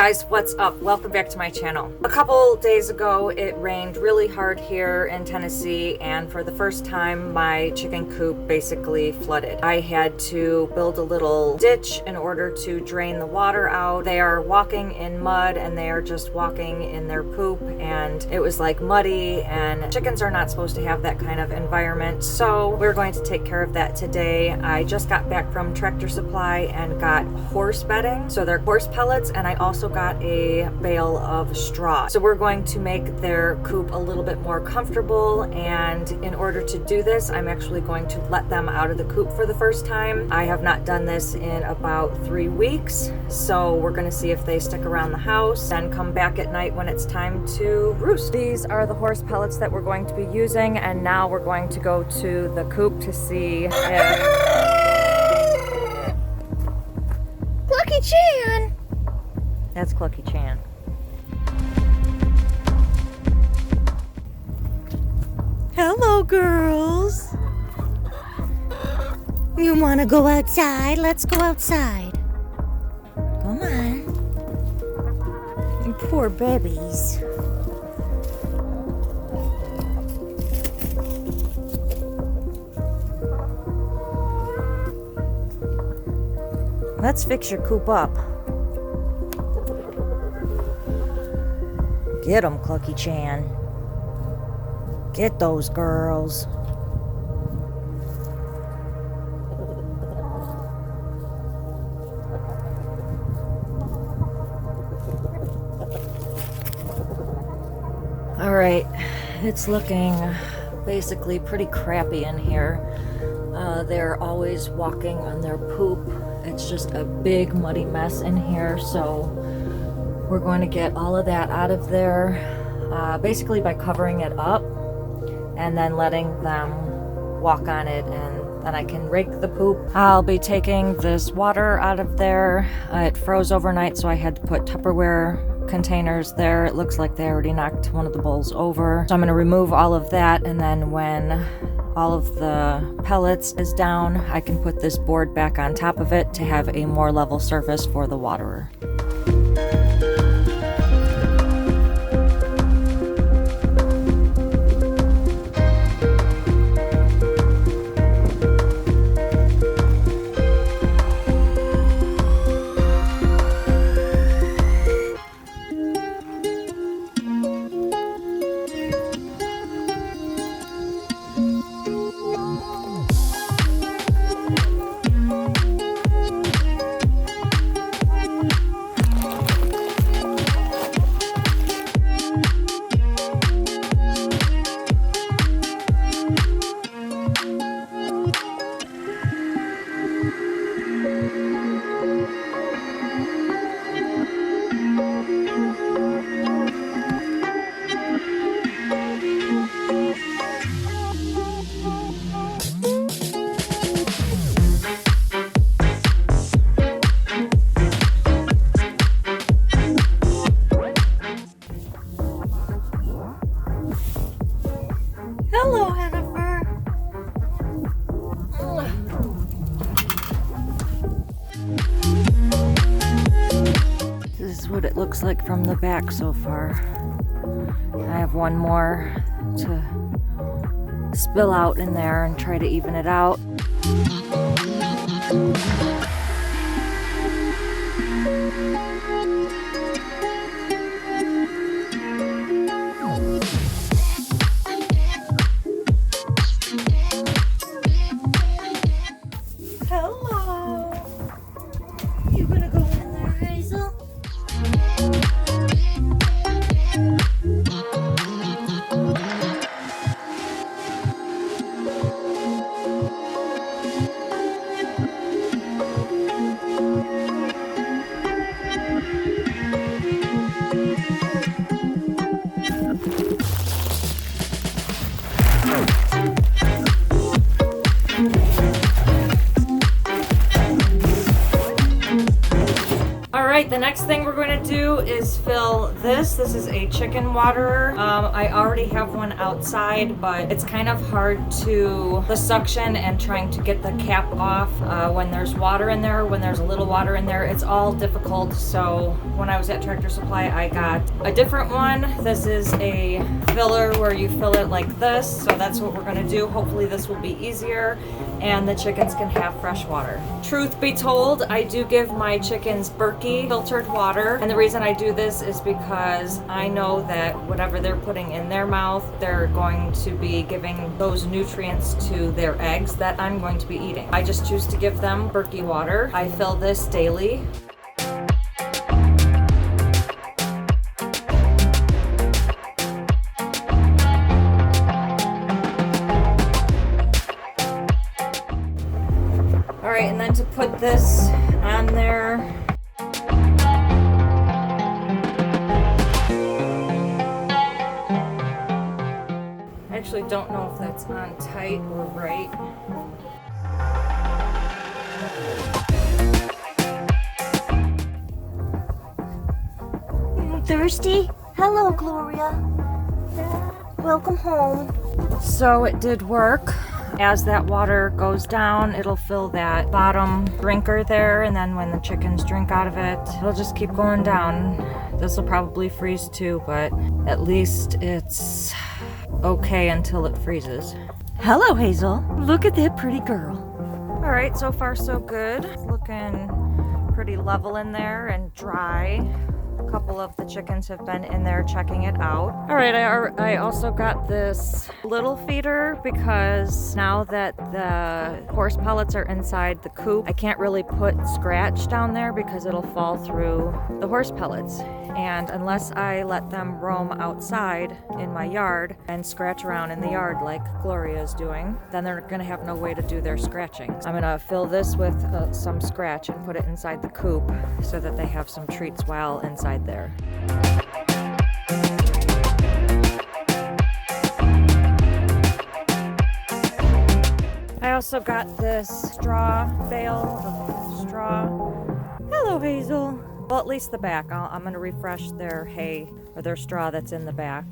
guys, what's up? Welcome back to my channel. A couple days ago it rained really hard here in Tennessee, and for the first time my chicken coop basically flooded. I had to build a little ditch in order to drain the water out. They are walking in mud and they are just walking in their poop, and it was like muddy, and chickens are not supposed to have that kind of environment, so we're going to take care of that today. I just got back from Tractor Supply and got horse bedding, so they're horse pellets, and I also got a bale of straw. So we're going to make their coop a little bit more comfortable, and in order to do this, I'm actually going to let them out of the coop for the first time. I have not done this in about 3 weeks, so we're going to see if they stick around the house and come back at night when it's time to roost. These are the horse pellets that we're going to be using, and now we're going to go to the coop to see if... Clucky Chan! That's Clucky Chan. Hello, girls. You want to go outside? Let's go outside. Come on. You poor babies. Let's fix your coop up. Get 'em, Clucky Chan. Get those girls. All right, it's looking basically pretty crappy in here. They're always walking on their poop. It's just a big muddy mess in here, so we're going to get all of that out of there, basically by covering it up and then letting them walk on it, and then I can rake the poop. I'll be taking this water out of there. It froze overnight, so I had to put Tupperware containers there. It looks like they already knocked one of the bowls over. So I'm going to remove all of that, and then when all of the pellets is down, I can put this board back on top of it to have a more level surface for the waterer. Hello, Hennifer. This is what it looks like from the back so far. I have one more to spill out in there and try to even it out. the next thing we're going to do is fill this. This is a chicken waterer. I already have one outside, but it's kind of hard to the suction and trying to get the cap off when there's water in there, when there's a little water in there. It's all difficult. So when I was at Tractor Supply, I got a different one. This is a filler where you fill it like this. So that's what we're going to do. Hopefully this will be easier and the chickens can have fresh water. Truth be told, I do give my chickens Berkey filtered water. And the reason I do this is because I know that whatever they're putting in their mouth, they're going to be giving those nutrients to their eggs that I'm going to be eating. I just choose to give them Berkey water. I fill this daily. Alright, and then to put this on there, I actually don't know if that's on tight or right. You thirsty? Hello, Gloria. Welcome home. So it did work. As that water goes down, it'll fill that bottom drinker there, and then when the chickens drink out of it, it'll just keep going down. This will probably freeze too, but at least it's okay until it freezes. Hello, Hazel. Look at that pretty girl. All right, so far so good. Looking pretty level in there and dry. A couple of the chickens have been in there checking it out. All right, I also got this little feeder because now that the horse pellets are inside the coop, I can't really put scratch down there because it'll fall through the horse pellets. And unless I let them roam outside in my yard and scratch around in the yard like Gloria is doing, then they're gonna have no way to do their scratching. I'm gonna fill this with some scratch and put it inside the coop so that they have some treats while inside there. I also got this straw bale of straw. Hello, Hazel. Well, at least the back. I'm going to refresh their hay or their straw that's in the back.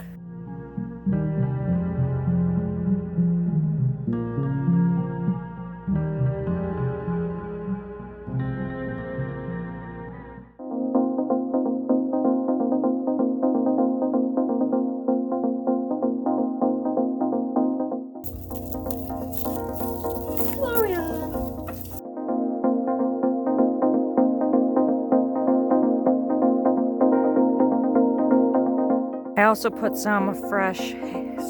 I also put some fresh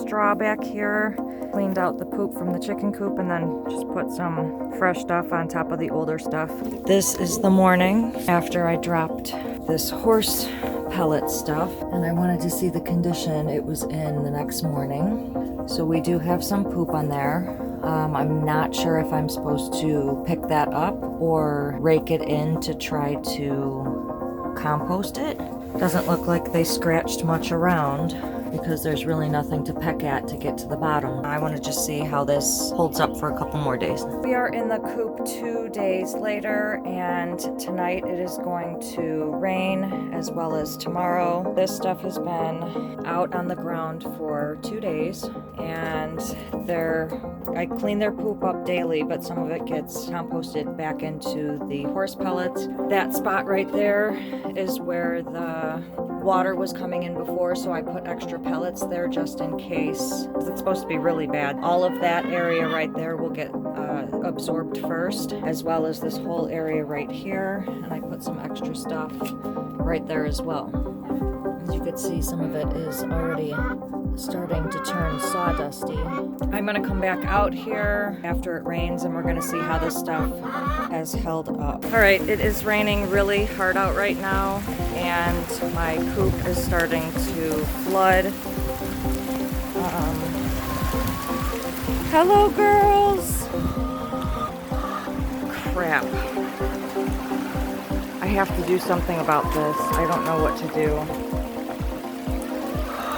straw back here, cleaned out the poop from the chicken coop, and then just put some fresh stuff on top of the older stuff. This is the morning after I dropped this horse pellet stuff, and I wanted to see the condition it was in the next morning. So we do have some poop on there. I'm not sure if I'm supposed to pick that up or rake it in to try to compost it. Doesn't look like they scratched much around because there's really nothing to peck at to get to the bottom. I want to just see how this holds up for a couple more days. We are in the coop 2 days later, and tonight it is going to rain as well as tomorrow. This stuff has been out on the ground for 2 days, and I clean their poop up daily, but some of it gets composted back into the horse pellets. That spot right there is where the water was coming in before, so I put extra pellets there just in case. It's supposed to be really bad. All of that area right there will get absorbed first, as well as this whole area right here, and I put some extra stuff right there as well. As you can see, some of it is already starting to turn sawdusty. I'm gonna come back out here after it rains, and we're gonna see how this stuff has held up. All right, it is raining really hard out right now, and my coop is starting to flood. Hello, girls. Crap. I have to do something about this. I don't know what to do.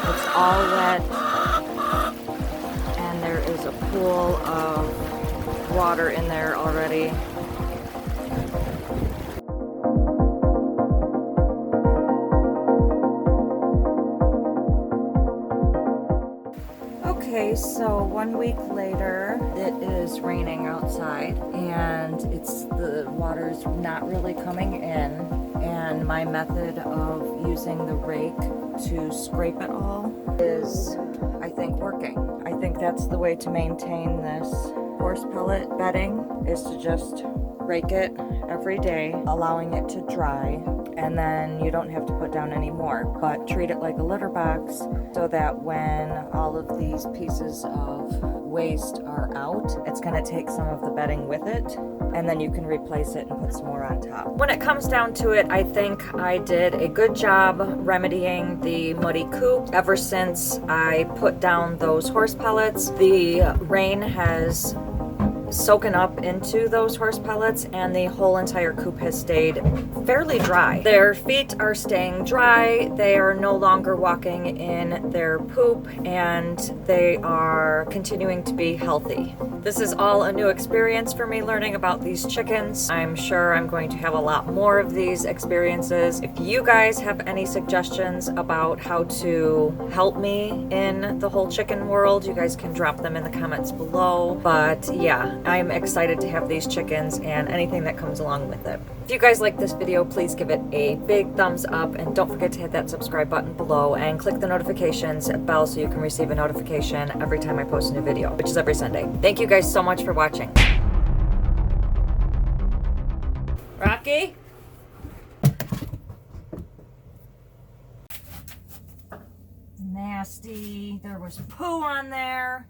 It's all wet, and there is a pool of water in there already. 1 week later, it is raining outside and the water's not really coming in, and my method of using the rake to scrape it all is, I think, working. I think that's the way to maintain this horse pellet bedding, is to just rake it every day, allowing it to dry, and then you don't have to put down any more, but treat it like a litter box so that when all of these pieces of waste are out, it's going to take some of the bedding with it, and then you can replace it and put some more on top. When it comes down to it, I think I did a good job remedying the muddy coop. Ever since I put down those horse pellets, the rain has soaking up into those horse pellets, and the whole entire coop has stayed fairly dry. Their feet are staying dry, they are no longer walking in their poop, and they are continuing to be healthy. This is all a new experience for me, learning about these chickens. I'm sure I'm going to have a lot more of these experiences. If you guys have any suggestions about how to help me in the whole chicken world, you guys can drop them in the comments below. But yeah, I'm excited to have these chickens and anything that comes along with it. If you guys like this video, please give it a big thumbs up, and don't forget to hit that subscribe button below and click the notifications bell so you can receive a notification every time I post a new video, which is every Sunday. Thank you guys so much for watching. Rocky? Nasty. There was poo on there.